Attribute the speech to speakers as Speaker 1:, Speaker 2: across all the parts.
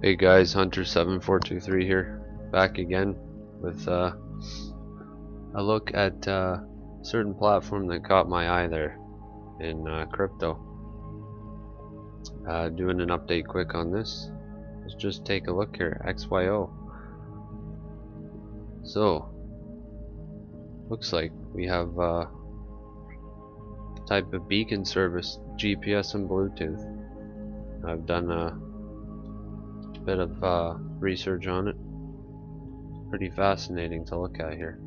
Speaker 1: Hey guys, Hunter7423 here, back again with a look at a certain platform that caught my eye there in crypto. Doing an update quick on this. Let's just take a look here, XYO. So, looks like we have type of beacon service, GPS and Bluetooth. I've done a bit of research on it. Pretty fascinating to look at here.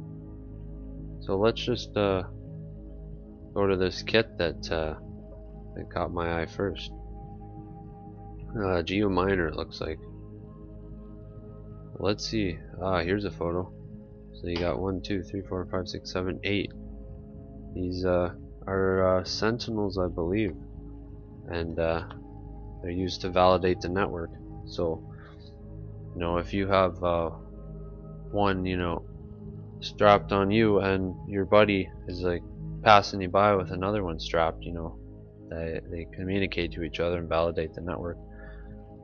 Speaker 1: So let's just go to this kit that caught my eye first. Geo miner, it looks like. Let's see. Here's a photo. So you got 1, 2, 3, 4, 5, 6, 7, 8. These are sentinels, I believe, and they're used to validate the network. So, you know, if you have one, you know, strapped on you, and your buddy is like passing you by with another one strapped, you know, they communicate to each other and validate the network.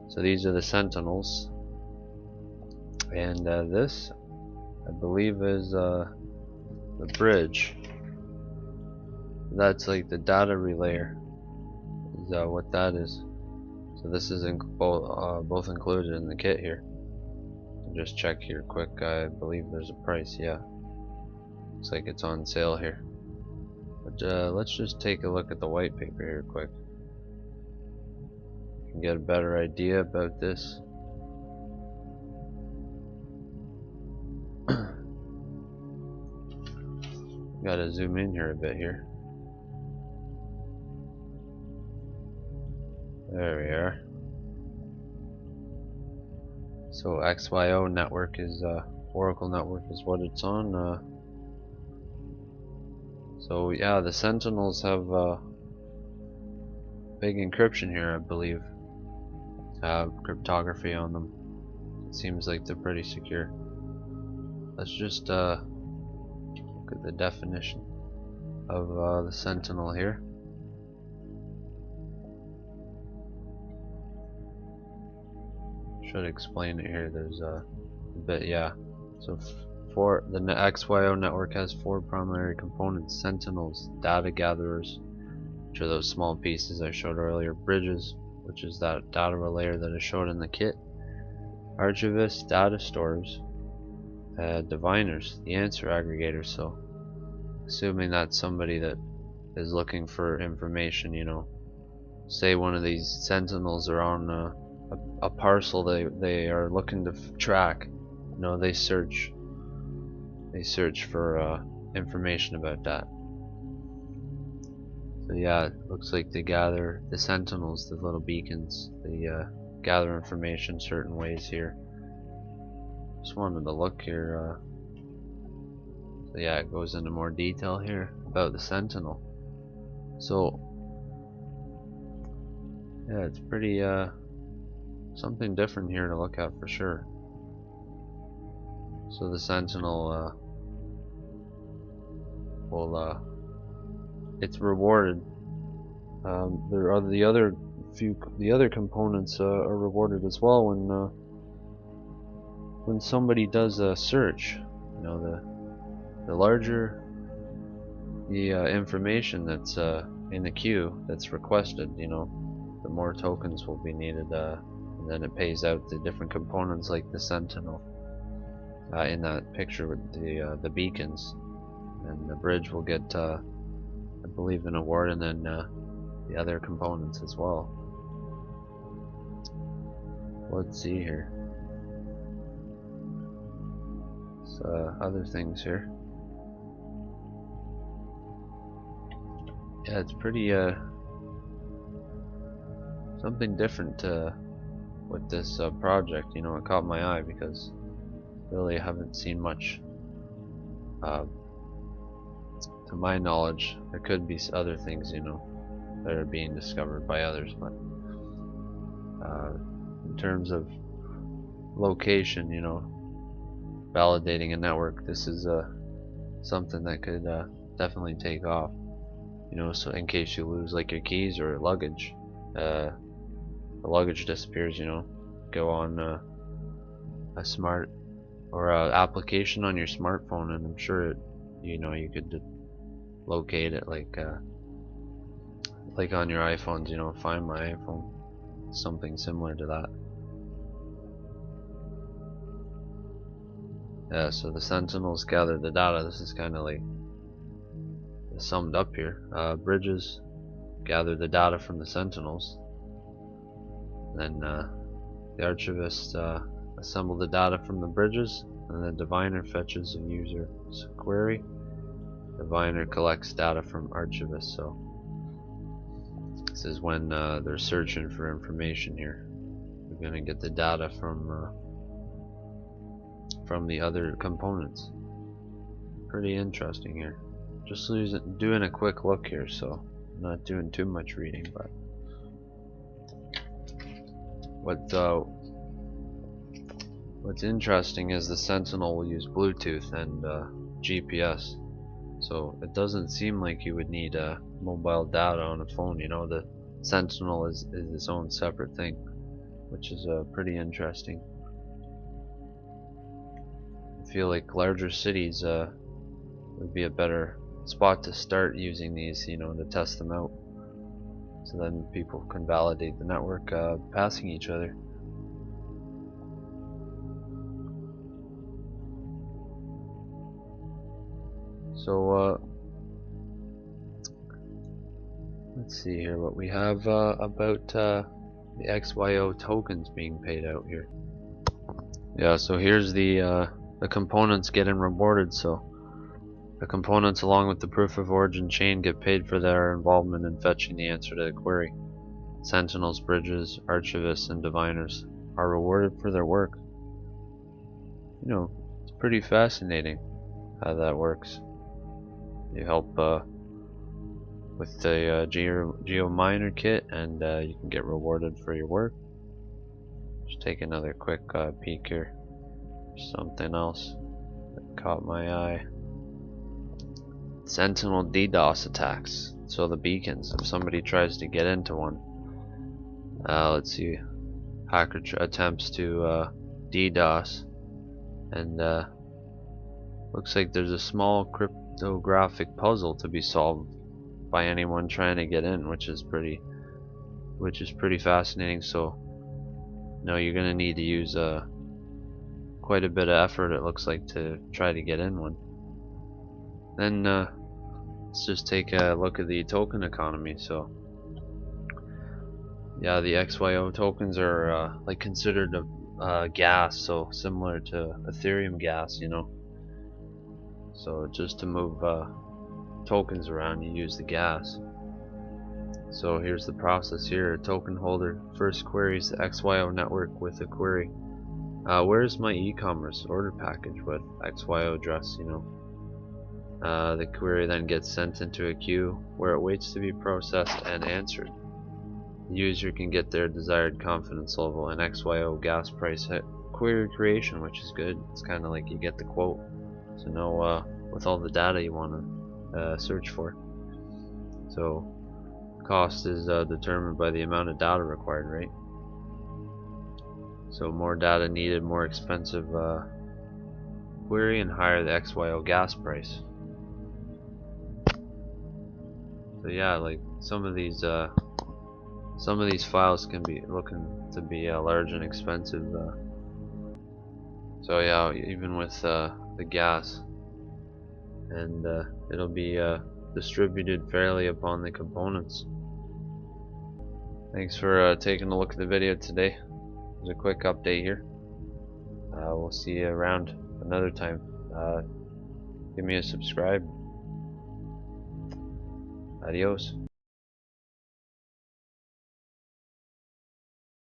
Speaker 1: So these are the sentinels, and this, I believe, is the bridge. That's like the data relayer. Is what that is. So this is both included in the kit here. Just check here quick. I believe there's a price. Yeah, looks like it's on sale here. But let's just take a look at the white paper here quick. You can get a better idea about this. Gotta zoom in here a bit here. There we are. So XYO network is Oracle network is what it's on. So yeah, the sentinels have big encryption here, I believe. Have cryptography on them. It seems like they're pretty secure. Let's just look at the definition of the sentinel here. Should explain it here. There's a bit, yeah. So for the XYO network has 4 primary components: sentinels, data gatherers, which are those small pieces I showed earlier; bridges, which is that data relayer that I showed in the kit; archivists, data stores; diviners, the answer aggregator. So assuming that's somebody that is looking for information, you know, say one of these sentinels are on a parcel they are looking to track, you know, they search for information about that. So yeah, it looks like they gather the sentinels, the little beacons. They gather information certain ways here. Just wanted to look here. So yeah, it goes into more detail here about the sentinel. So yeah, it's pretty something different here to look at for sure. So the sentinel will it's rewarded. There are the other components are rewarded as well when somebody does a search. You know, the larger the information that's in the queue that's requested, you know, the more tokens will be needed, and then it pays out the different components like the sentinel in that picture with the beacons, and the bridge will get I believe an award, and then the other components as well. Let's see here. So other things here. Yeah, it's pretty something different with this project. You know, it caught my eye because really I haven't seen much. To my knowledge, there could be other things, you know, that are being discovered by others, but in terms of location, you know, validating a network, this is something that could definitely take off. You know, so in case you lose like your keys or luggage, the luggage disappears, you know, go on a smart or a application on your smartphone, and I'm sure you could locate it like on your iPhones. Find my iPhone, something similar to that. Yeah, so the Sentinels gather the data. This is kind of like summed up here. Bridges gather the data from the Sentinels. Then the Archivist assemble the data from the bridges, and the Diviner fetches a user's query. Diviner collects data from Archivist. So this is when they're searching for information here. We're going to get the data from the other components. Pretty interesting here. Just doing a quick look here, so I'm not doing too much reading. But what's interesting is the Sentinel will use Bluetooth and GPS. So it doesn't seem like you would need mobile data on a phone. The Sentinel is its own separate thing, which is pretty interesting. I feel like larger cities would be a better spot to start using these, to test them out. So then people can validate the network passing each other. So let's see here what we have about the XYO tokens being paid out here. Yeah, so here's the components getting rewarded. So the components along with the proof of origin chain get paid for their involvement in fetching the answer to the query. Sentinels, bridges, archivists, and diviners are rewarded for their work. It's pretty fascinating how that works. You help with the GeoMiner kit, and you can get rewarded for your work. Just take another quick peek here. Something else that caught my eye. Sentinel DDoS attacks. So the beacons, if somebody tries to get into one. Let's see. Hacker attempts to DDoS, and looks like there's a small cryptographic puzzle to be solved by anyone trying to get in, which is pretty fascinating. So you're gonna need to use quite a bit of effort, it looks like, to try to get in one. Then let's just take a look at the token economy. So yeah, the XYO tokens are like considered a gas, so similar to Ethereum gas, So just to move tokens around, you use the gas. So here's the process here. A token holder first queries the XYO network with a query. Where's my e-commerce order package with XYO address, The query then gets sent into a queue where it waits to be processed and answered. The user can get their desired confidence level and XYO gas price at query creation, which is good. It's kind of like you get the quote to know with all the data you want to search for. So cost is determined by the amount of data required, right? So more data needed, more expensive query, and higher the XYO gas price. So yeah, like some of these files can be looking to be large and expensive. So yeah, even with the gas, and it'll be distributed fairly upon the components. Thanks for taking a look at the video today. There's a quick update here. We'll see you around another time. Give me a subscribe. Adios.